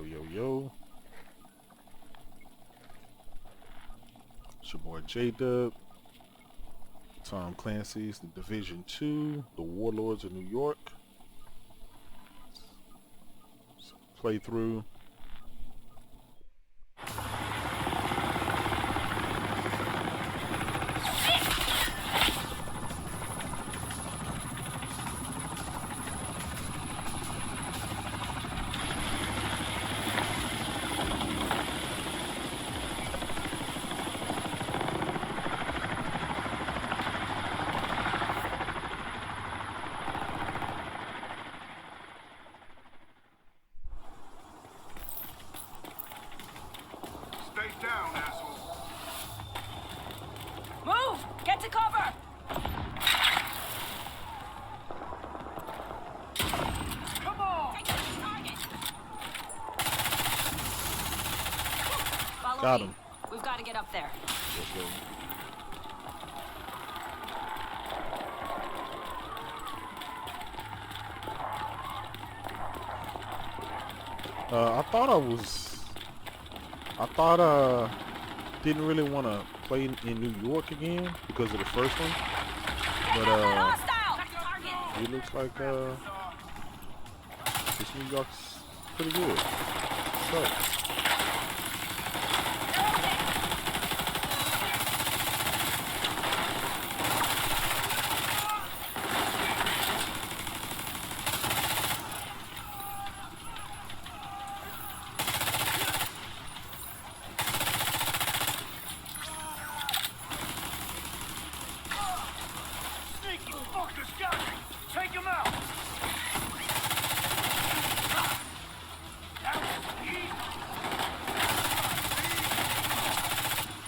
Yo. It's your boy J-Dub. Tom Clancy's The Division 2, The Warlords of New York. Playthrough. Got him. We've got to get up there. I thought didn't really want to play in New York again because of the first one. But it looks like this New York's pretty good. So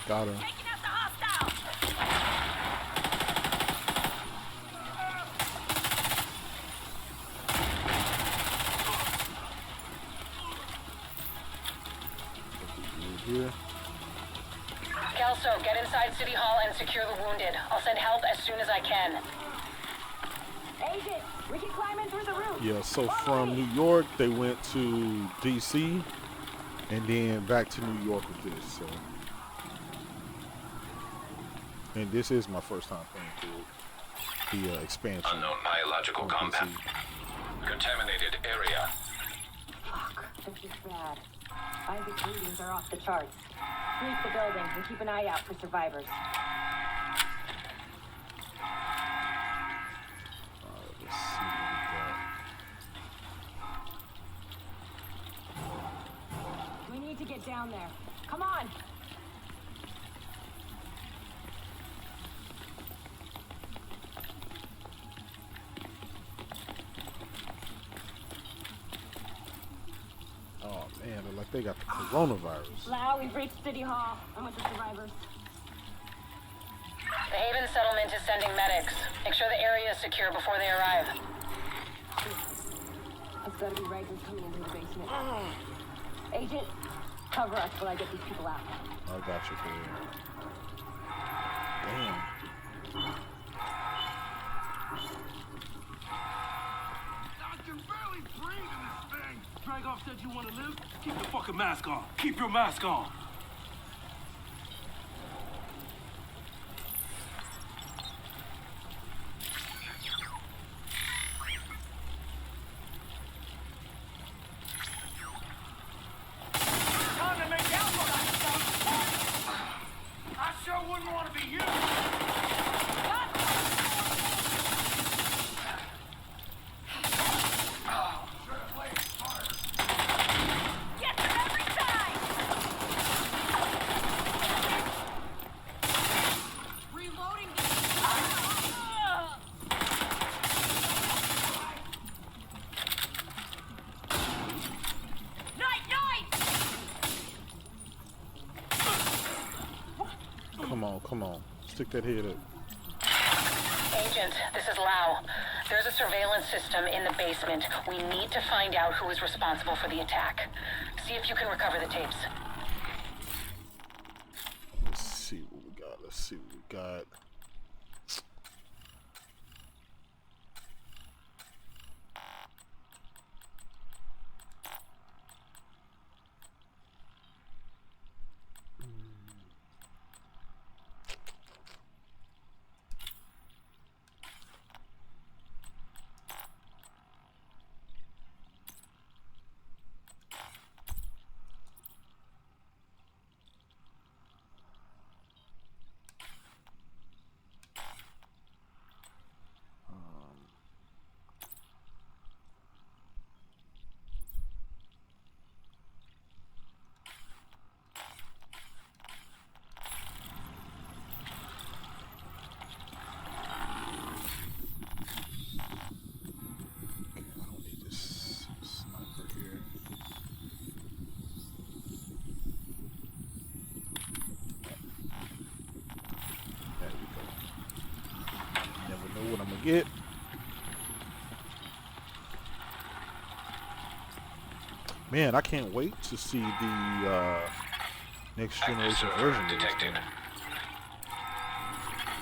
got him. Here. Kelso, get inside City Hall and secure the wounded. I'll send help as soon as I can. Agent, we can climb in through the roof. Yeah, so from New York, they went to DC, and then back to New York with this. So, and this is my first time playing through the expansion. Unknown biological compound. Contaminated area. Fuck, this is bad. Isaac's readings are off the charts. Sweep the building and keep an eye out for survivors. Let's see what We need to get down there. Come on! Oh man, they're like they got the coronavirus. Lau, we've reached City Hall. I'm with the survivors. The Haven settlement is sending medics. Make sure the area is secure before they arrive. It's gotta be Reagan coming into the basement. Agent, cover us while I get these people out. I got you, dude. Damn. I can barely breathe in this thing. Dragoff said you want to live? Keep the fucking mask on. Keep your mask on. Time to make out what I sure wouldn't want to be you. Come on. Stick that head up. Agent, this is Lau. There's a surveillance system in the basement. We need to find out who is responsible for the attack. See if you can recover the tapes. Let's see what we got. know what I'm gonna get. Man, I can't wait to see the next generation version of this detected. thing.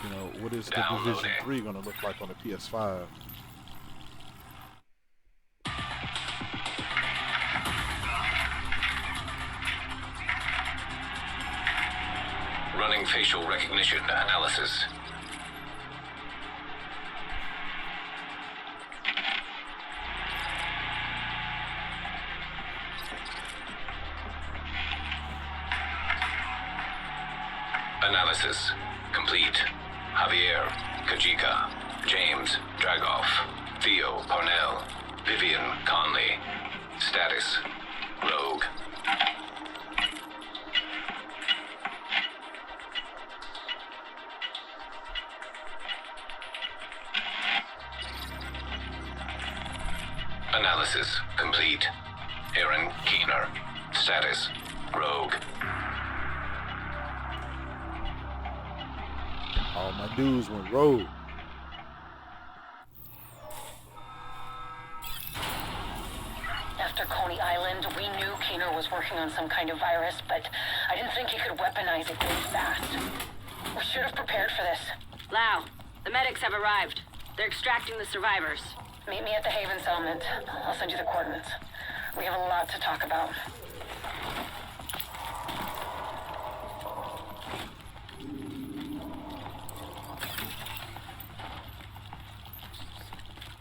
You know, what is the Downloading. Division 3 gonna look like on the PS5? Running facial recognition analysis. Analysis complete. Javier, Kajika, James, Dragoff, Theo, Parnell, Vivian, Conley. Status, Rogue. Analysis complete. Aaron Keener. Status, Rogue. All my dudes went rogue. After Coney Island, we knew Keener was working on some kind of virus, but I didn't think he could weaponize it this fast. We should have prepared for this. Lau, the medics have arrived. They're extracting the survivors. Meet me at the Haven settlement. I'll send you the coordinates. We have a lot to talk about.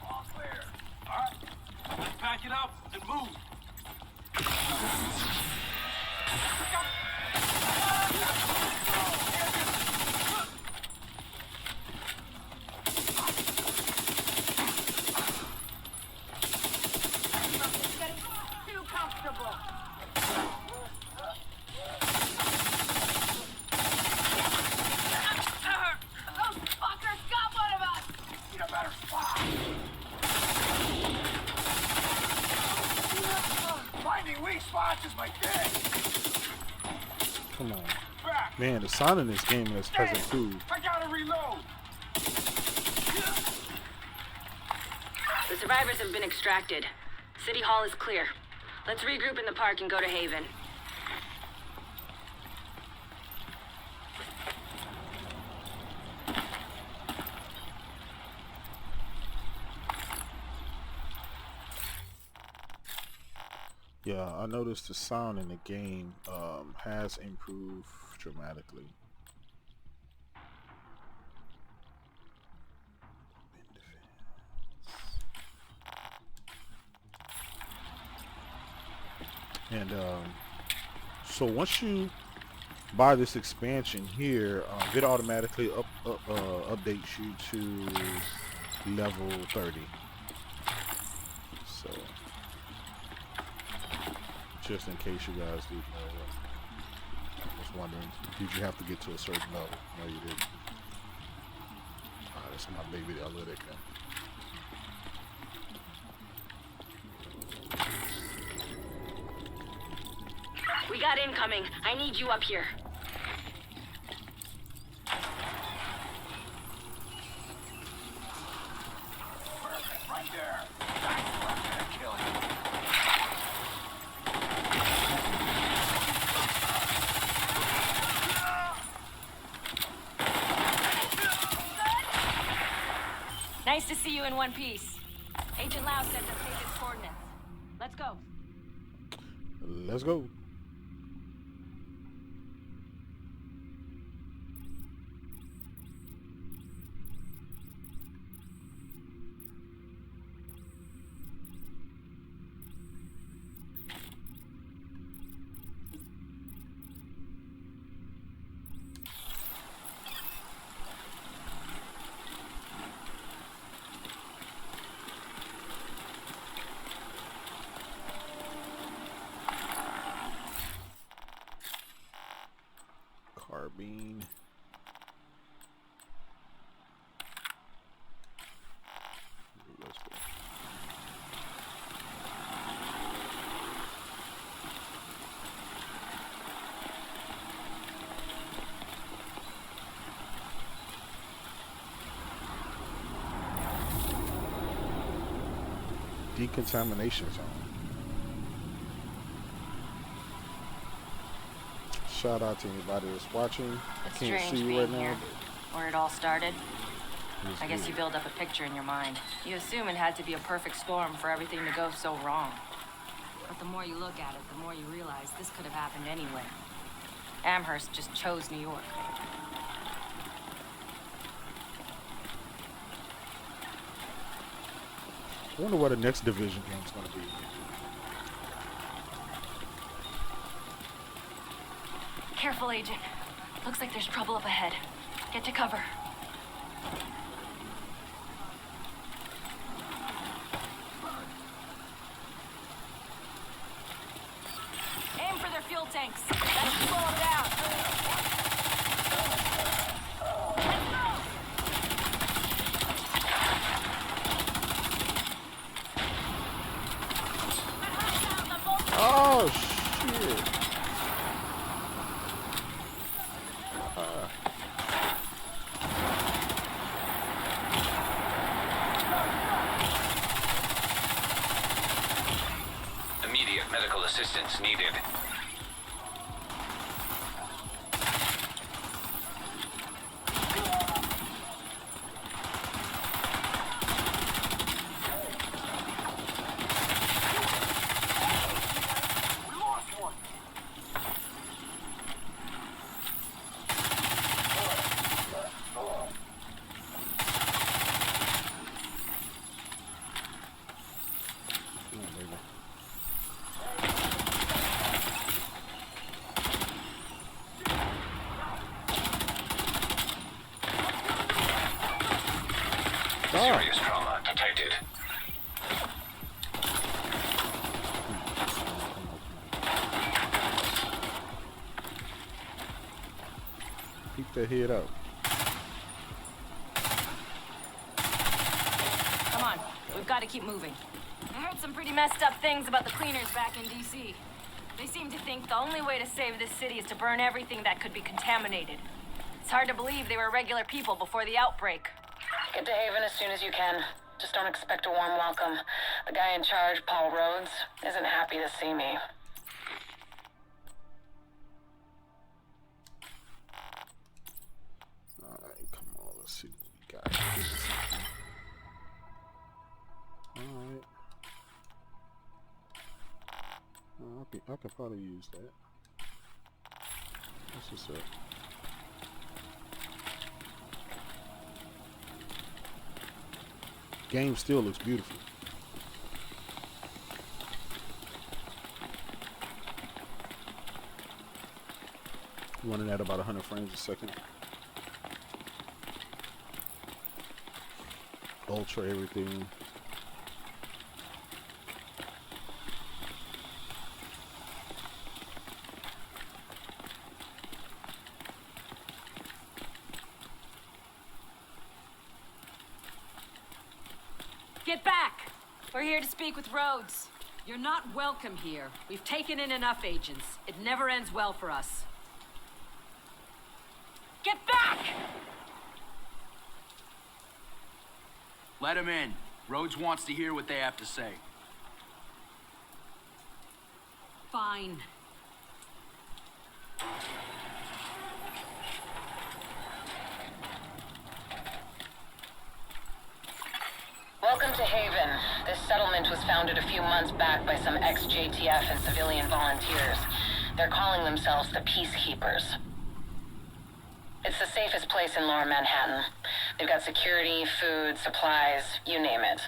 All clear. All right. Pack it up and move. Too comfortable. Those fuckers got one of us! Need a better spot. Finding weak spots is my thing. Come on. Back. Man, the sound in this game has improved. I gotta reload. The survivors have been extracted. City Hall is clear. Let's regroup in the park and go to Haven. Yeah, I noticed the sound in the game has improved dramatically. And so once you buy this expansion here, it automatically updates you to level 30. So just in case you guys didn't know, I was wondering, did you have to get to a certain level? No, you didn't. That's my baby, the Alytica. We got incoming. I need you up here. Right there. That's where I'm gonna kill him. Nice to see you in one piece. Agent Lau sent us Haven's coordinates. Let's go. Let's go. decontamination zone. Shout out to anybody that's watching. It's I can't strange see you being right here. now, Where it all started. but it's I guess good. you build up a picture in your mind. You assume it had to be a perfect storm for everything to go so wrong. But the more you look at it, the more you realize this could have happened anywhere. Amherst just chose New York. I wonder what the next Division game's gonna be. Careful, Agent. Looks like there's trouble up ahead. Get to cover. Aim for their fuel tanks. That should slow them down. Oh shit! Immediate medical assistance needed. Come on, baby. Serious trauma detected. Keep that head up. Come on, we've got to keep moving. I heard some pretty messed up things about the cleaners back in D.C. They seem to think the only way to save this city is to burn everything that could be contaminated. It's hard to believe they were regular people before the outbreak. Get to Haven as soon as you can. Just don't expect a warm welcome. The guy in charge, Paul Rhodes, isn't happy to see me. Alright, come on, let's see what we got. Alright. I can probably use that. That's what's up. Game still looks beautiful. Running at about 100 frames a second. Ultra everything. Get back! We're here to speak with Rhodes. You're not welcome here. We've taken in enough agents. It never ends well for us. Get back! Let him in. Rhodes wants to hear what they have to say. Fine. Welcome to Haven. This settlement was founded a few months back by some ex-JTF and civilian volunteers. They're calling themselves the Peacekeepers. It's the safest place in Lower Manhattan. They've got security, food, supplies, you name it.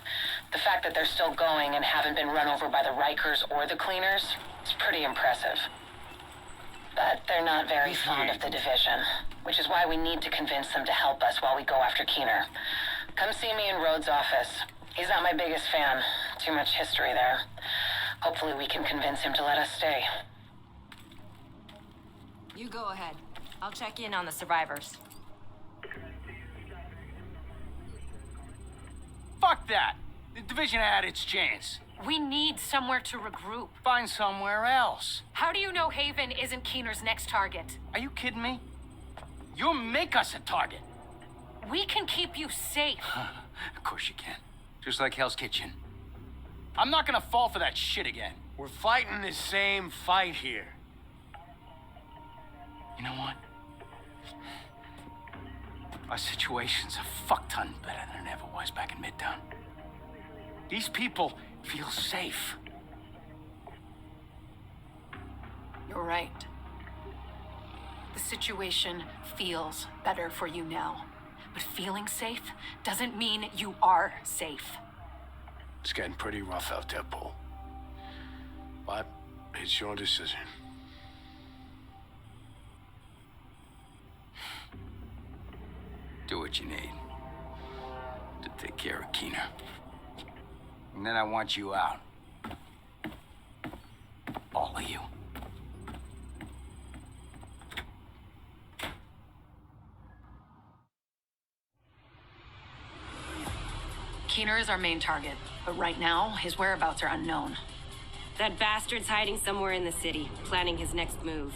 The fact that they're still going and haven't been run over by the Rikers or the cleaners is pretty impressive. But they're not very fond of the division, which is why we need to convince them to help us while we go after Keener. Come see me in Rhodes' office. He's not my biggest fan. Too much history there. Hopefully we can convince him to let us stay. You go ahead. I'll check in on the survivors. Fuck that! The division had its chance. We need somewhere to regroup. Find somewhere else. How do you know Haven isn't Keener's next target? Are you kidding me? You'll make us a target. We can keep you safe. Of course you can. Just like Hell's Kitchen. I'm not gonna fall for that shit again. We're fighting the same fight here. You know what? Our situation's a fuck ton better than it ever was back in Midtown. These people feel safe. You're right. The situation feels better for you now. But feeling safe doesn't mean you are safe. It's getting pretty rough out there, Paul. But it's your decision. Do what you need to take care of Keener. And then I want you out. All of you. Keener is our main target, but right now, his whereabouts are unknown. That bastard's hiding somewhere in the city, planning his next move.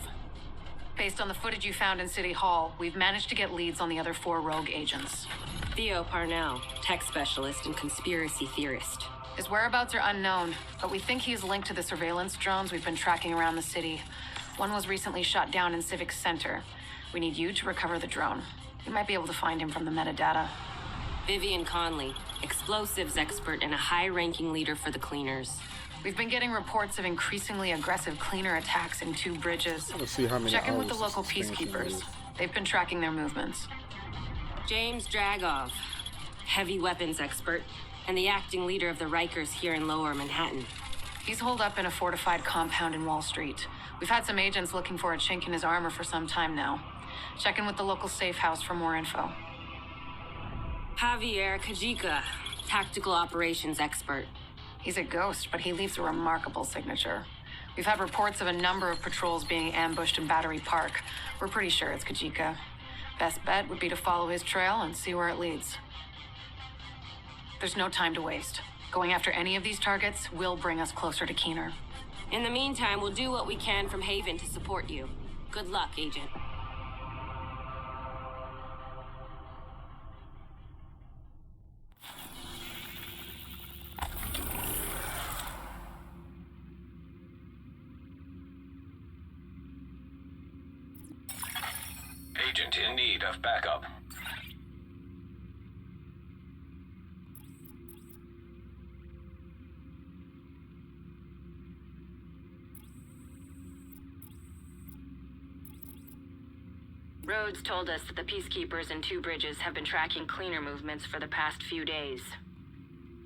Based on the footage you found in City Hall, we've managed to get leads on the other 4 rogue agents. Theo Parnell, tech specialist and conspiracy theorist. His whereabouts are unknown, but we think he is linked to the surveillance drones we've been tracking around the city. One was recently shot down in Civic Center. We need you to recover the drone. You might be able to find him from the metadata. Vivian Conley, explosives expert and a high-ranking leader for the cleaners. We've been getting reports of increasingly aggressive cleaner attacks in 2 bridges. Let's see how many Check in with the hours local this expansion peacekeepers. is. They've been tracking their movements. James Dragov, heavy weapons expert, and the acting leader of the Rikers here in Lower Manhattan. He's holed up in a fortified compound in Wall Street. We've had some agents looking for a chink in his armor for some time now. Check in with the local safe house for more info. Javier Kajika, tactical operations expert. He's a ghost, but he leaves a remarkable signature. We've had reports of a number of patrols being ambushed in Battery Park. We're pretty sure it's Kajika. Best bet would be to follow his trail and see where it leads. There's no time to waste. Going after any of these targets will bring us closer to Keener. In the meantime, we'll do what we can from Haven to support you. Good luck, Agent. Agent in need of backup. Rhodes told us that the peacekeepers in 2 bridges have been tracking cleaner movements for the past few days.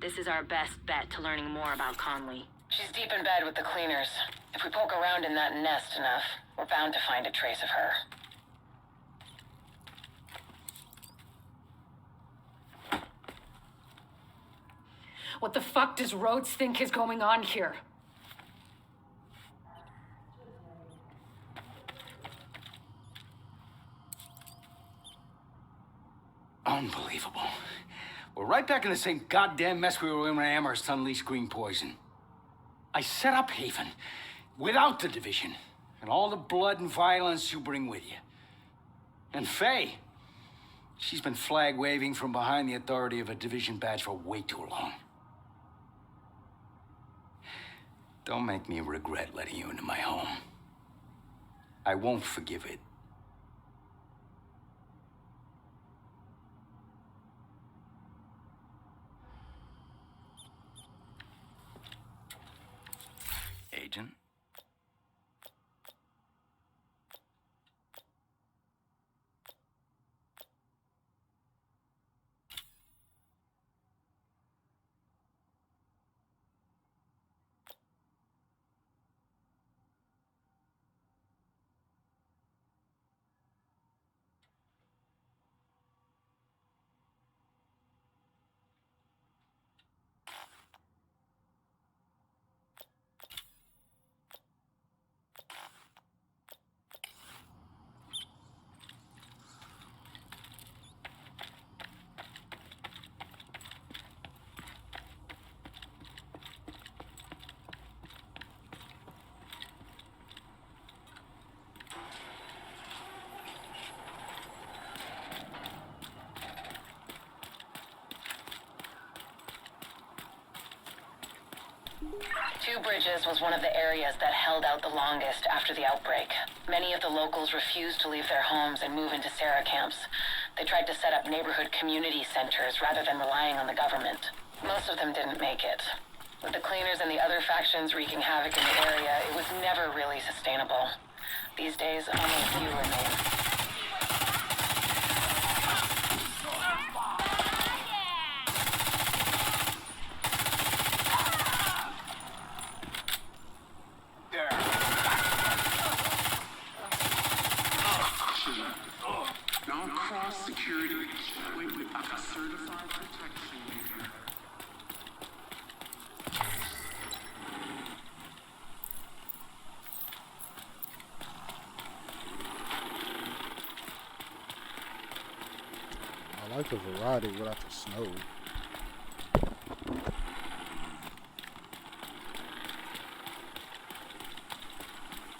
This is our best bet to learning more about Conley. She's deep in bed with the cleaners. If we poke around in that nest enough, we're bound to find a trace of her. What the fuck does Rhodes think is going on here? Unbelievable. We're right back in the same goddamn mess we were in when Amherst unleashed green poison. I set up Haven without the division and all the blood and violence you bring with you. And Faye, she's been flag waving from behind the authority of a division badge for way too long. Don't make me regret letting you into my home. I won't forgive it. Agent? Two Bridges was one of the areas that held out the longest after the outbreak. Many of the locals refused to leave their homes and move into Sarah camps. They tried to set up neighborhood community centers rather than relying on the government. Most of them didn't make it. With the cleaners and the other factions wreaking havoc in the area, it was never really sustainable. These days, only a few remain. Don't cross security without a certified protection leader. I like the variety without the snow.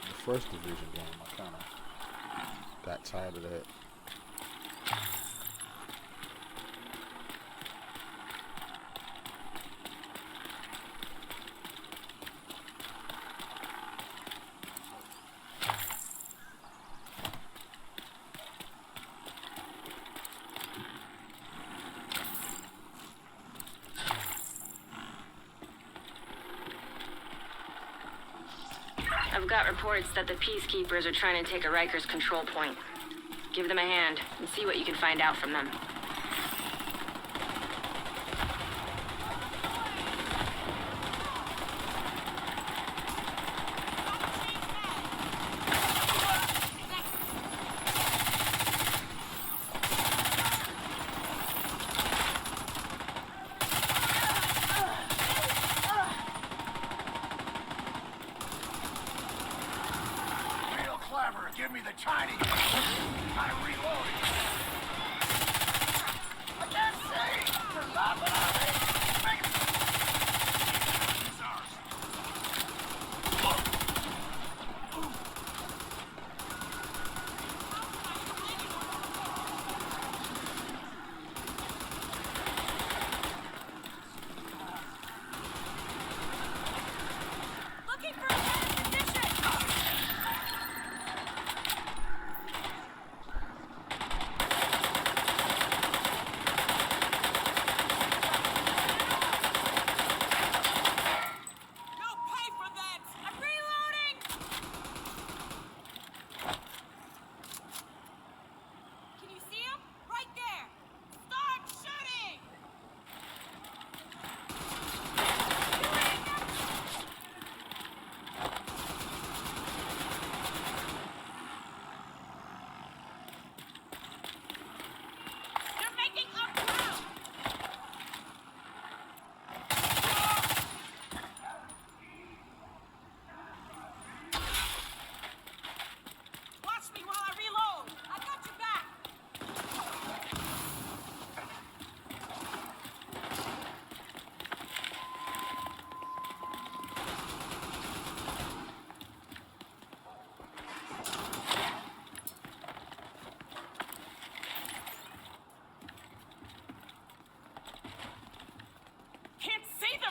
The first division game, I kind of got tired of that. I've got reports that the Peacekeepers are trying to take a Rikers control point. Give them a hand and see what you can find out from them. Give me the tiny. I'm reloading. I can't see. They're laughing at me. Looking for a better position!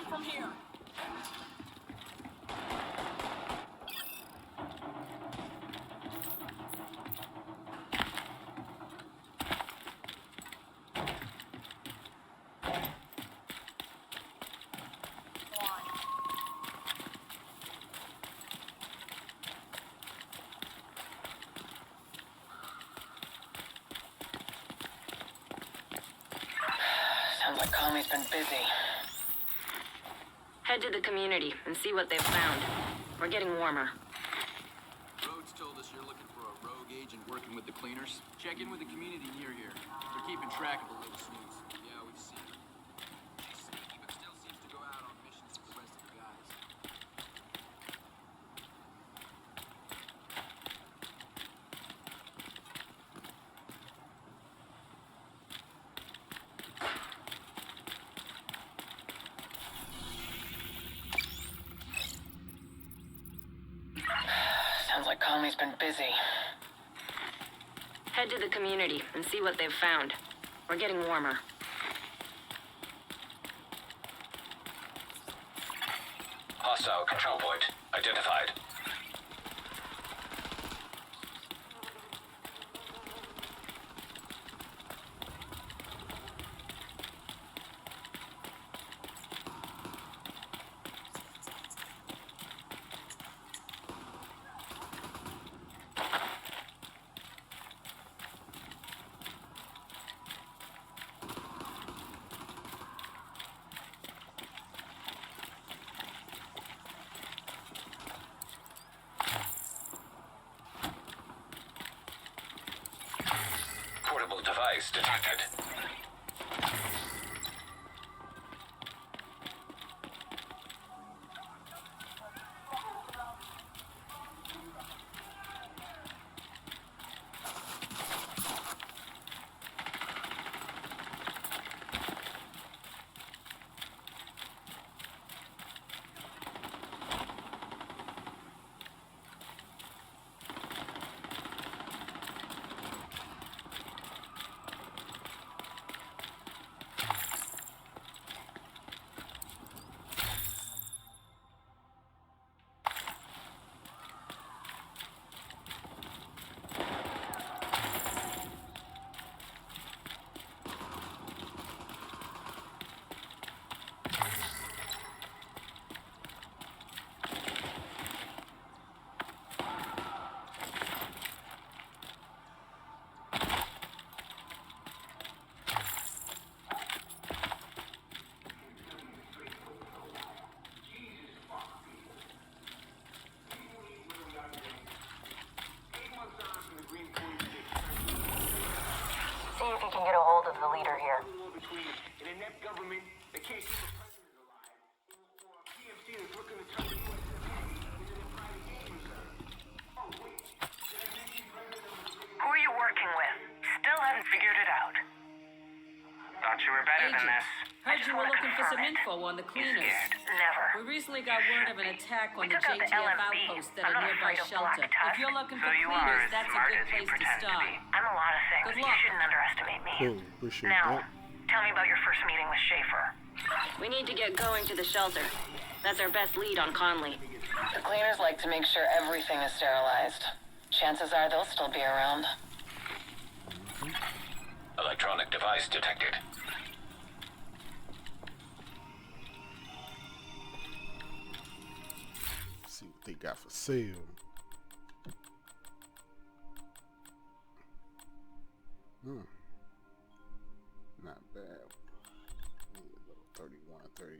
From here. Sounds like Comey's been busy. Head to the community and see what they've found. We're getting warmer. Rhodes told us you're looking for a rogue agent working with the cleaners. Check in with the community near here. They're keeping track of the little snooze. Yeah, we've seen her. She's sneaky, but still seems to go out on missions with the rest of the guys. Sounds like Comey's been busy. Head to the community and see what they've found. We're getting warmer. Hostile control point identified. Portable device detected. See if you can get a hold of the leader here. Who are you working with? Still haven't figured it out. Thought you were better than Agent, this. heard you were looking for some info on the cleaners. Never. We recently got word of an attack on We the took out the JTF LMB. outpost at I'm a not nearby afraid of shelter. Black Tusk. If you're looking So for you are cleaners, as that's a smart good as you place to pretend to start. be. I'm a lot of things. Good You luck. shouldn't underestimate me. Cool. Appreciate Now, that. tell me about your first meeting with Schaefer. We need to get going to the shelter. That's our best lead on Conley. The cleaners like to make sure everything is sterilized. Chances are they'll still be around. Electronic device detected. Let's see what they got for sale. Not bad. 31 or 32.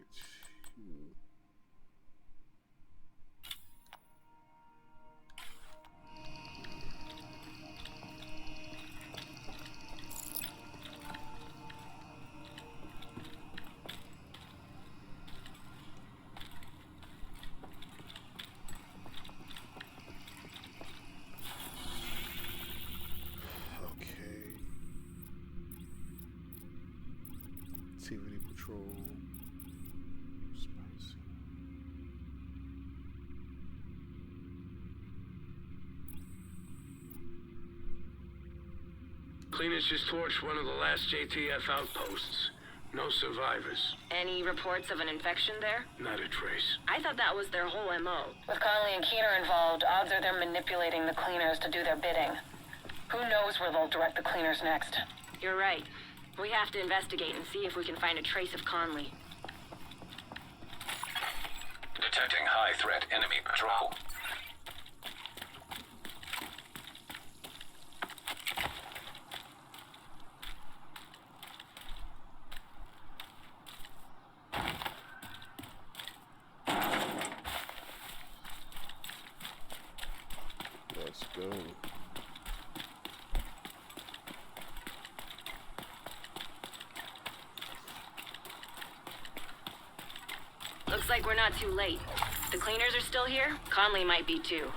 Activity patrol. Spicy. Cleaners just torched one of the last JTF outposts. No survivors. Any reports of an infection there? Not a trace. I thought that was their whole MO. With Conley and Keener involved, odds are they're manipulating the cleaners to do their bidding. Who knows where they'll direct the cleaners next? You're right. We have to investigate and see if we can find a trace of Conley. Detecting high threat enemy patrol. Let's go. Looks like we're not too late. The cleaners are still here. Conley might be too.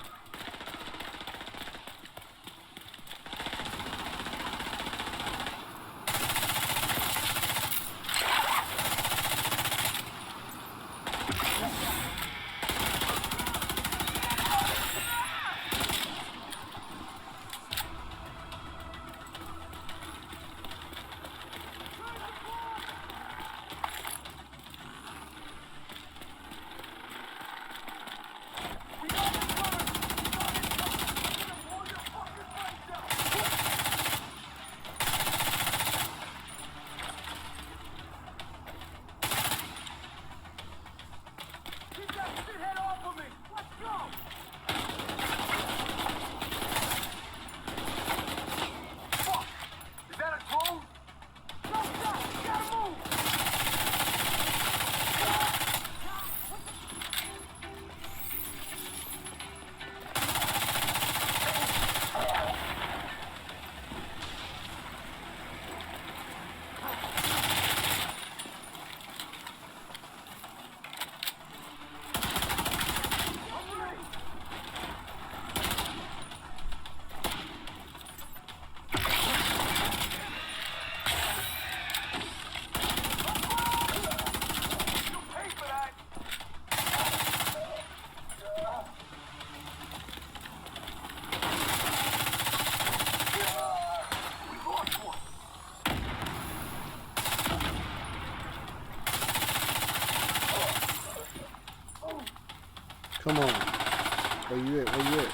Come on. Where you at? Where you at?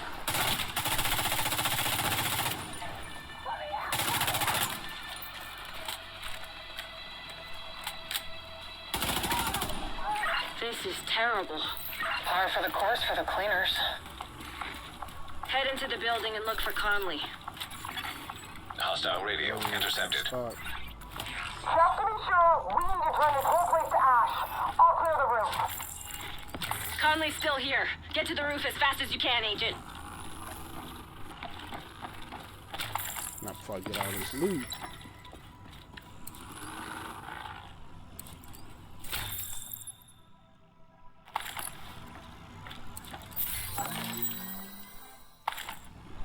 This is terrible. Par for the course for the cleaners. Head into the building and look for Conley. Hostile radio intercepted. Stop. Just to be sure, we need to turn this whole place to ash. I'll clear the roof. Conley's still here. Get to the roof as fast as you can, Agent. Not before I get all this loot.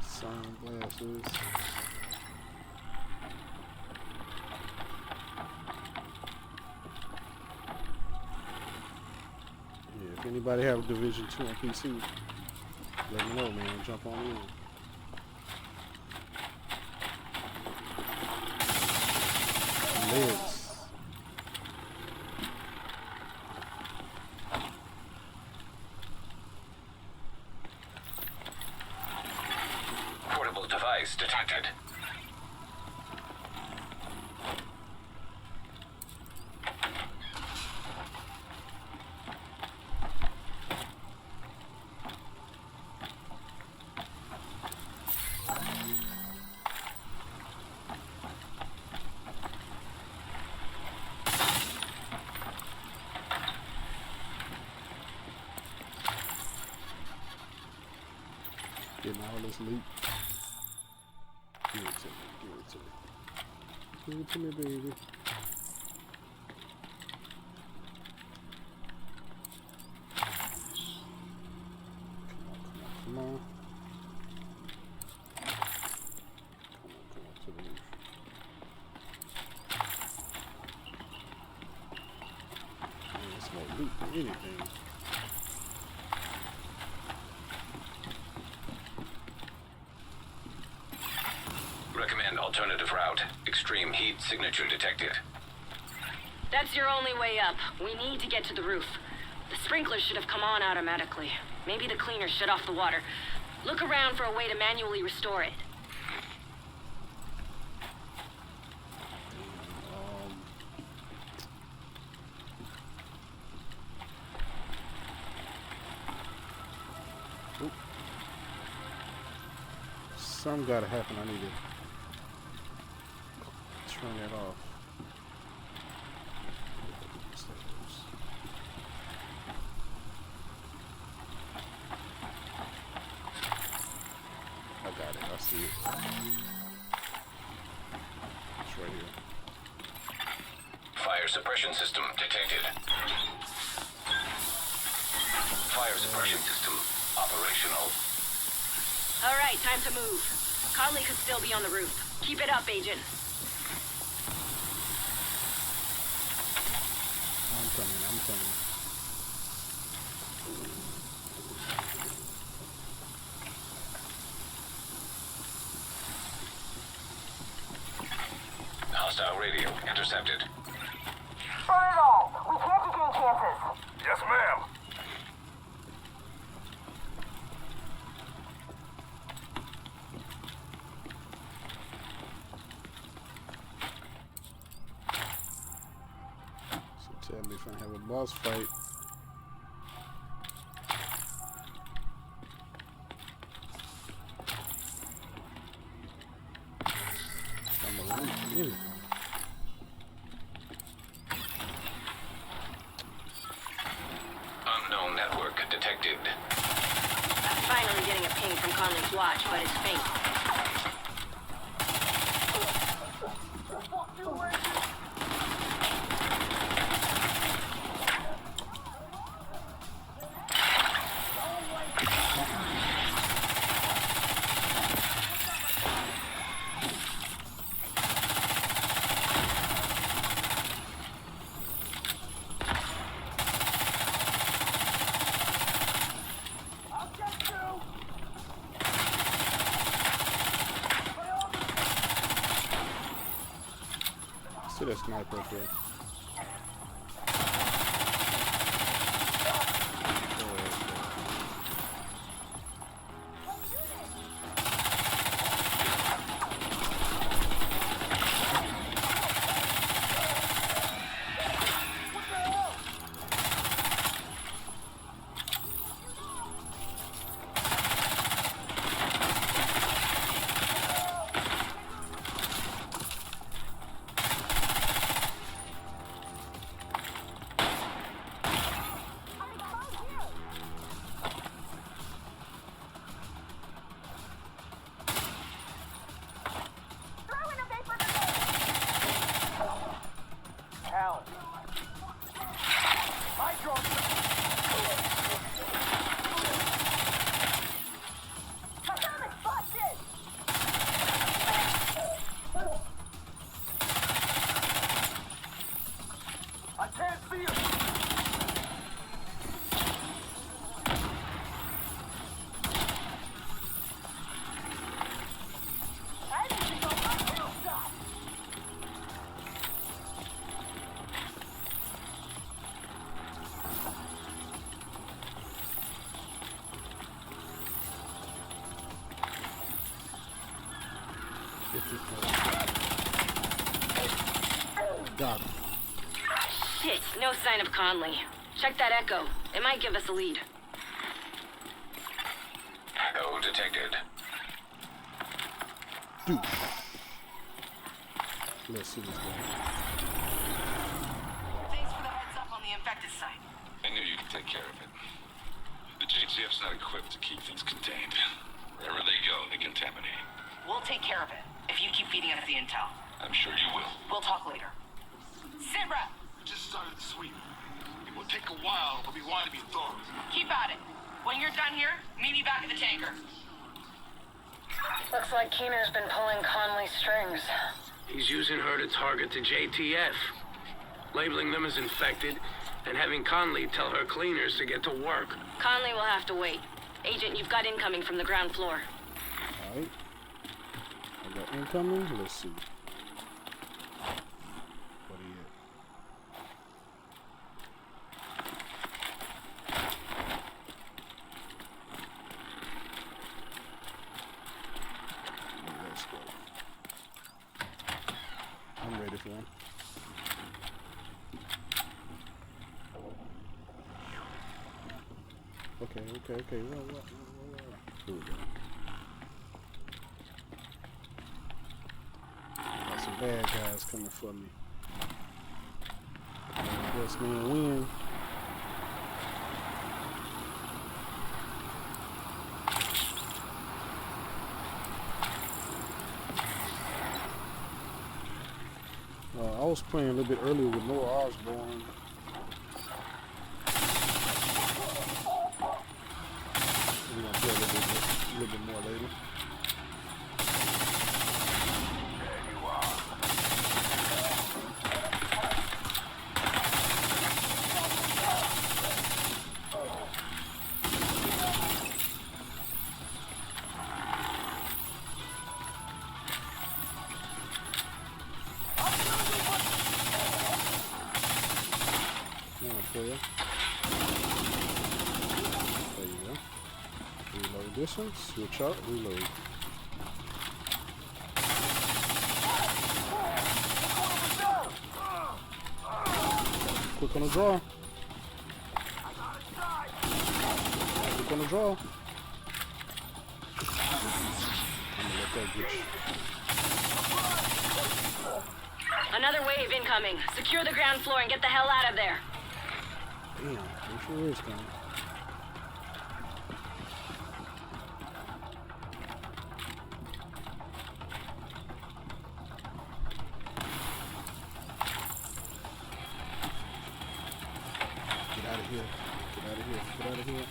Sunglasses. Yeah, if anybody have Division 2 on PC, let me know, man. Jump on in. Lids. Portable device detected. Getting all this loot. Give it to me, give it to me. Give it to me, baby. Come on, come on, come on. Come on to the roof. Man, it's more loot than anything. Recommend alternative route. Extreme heat signature detected. That's your only way up. We need to get to the roof. The sprinklers should have come on automatically. Maybe the cleaners shut off the water. Look around for a way to manually restore it. Something gotta happen. I need to turn that off. I got it. I see it. It's right here. Fire suppression system detected. Fire suppression system operational. All right, time to move. Conley could still be on the roof. Keep it up, Agent. I'm coming. I'm coming. Hostile radio intercepted. Burn it all. We can't take any chances. Yes, ma'am. So tell me if I have a boss fight. I'm gonna loot anything. Unknown network detected. I'm finally getting a ping from Conley's watch, but it's faint. See that sniper up there. Got him. Shit, no sign of Conley. Check that echo. It might give us a lead. Echo detected. Dude. Let's see what's going on. Thanks for the heads up on the infected site. I knew you could take care of it. The JTF's not equipped to keep things contained. Wherever they go, they contaminate. We'll take care of it if you keep feeding us the intel. I'm sure you will. We'll talk later. Sit rep. We just started the sweep. It will take a while, but we want to be thorough. Keep at it. When you're done here, meet me back at the tanker. Looks like Keener's been pulling Conley's strings. He's using her to target the JTF, labeling them as infected, and having Conley tell her cleaners to get to work. Conley will have to wait. Agent, you've got incoming from the ground floor. Alright. I got incoming. Let's see. What are you at? Let's go. I'm ready for him. Okay. What? Here we go. Got some bad guys coming for me. Best man win. I was playing a little bit earlier with Noah Osborne. We're gonna play a little bit more later. There you go. Reload this one, switch out, reload. Quick on the draw. Quick on the draw. I'm gonna let that get you. Another wave incoming. Secure the ground floor and get the hell out of there. Damn, it sure is coming. Get out of here. Get out of here. Get out of here.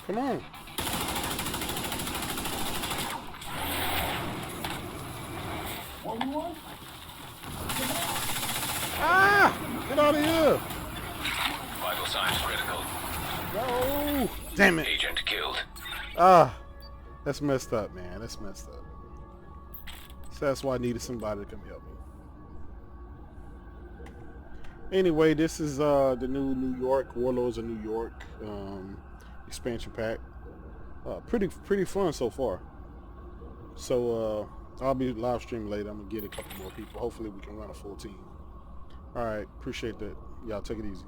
Come on. Ah! Get out of here! Vital signs critical. No! Damn it! Agent killed. Ah! That's messed up, man. That's messed up. So that's why I needed somebody to come help me. Anyway, this is the new New York, Warlords of New York expansion pack. Pretty fun so far. So I'll be live streaming later. I'm gonna get a couple more people. Hopefully we can run a full team. All right, appreciate that. Y'all take it easy.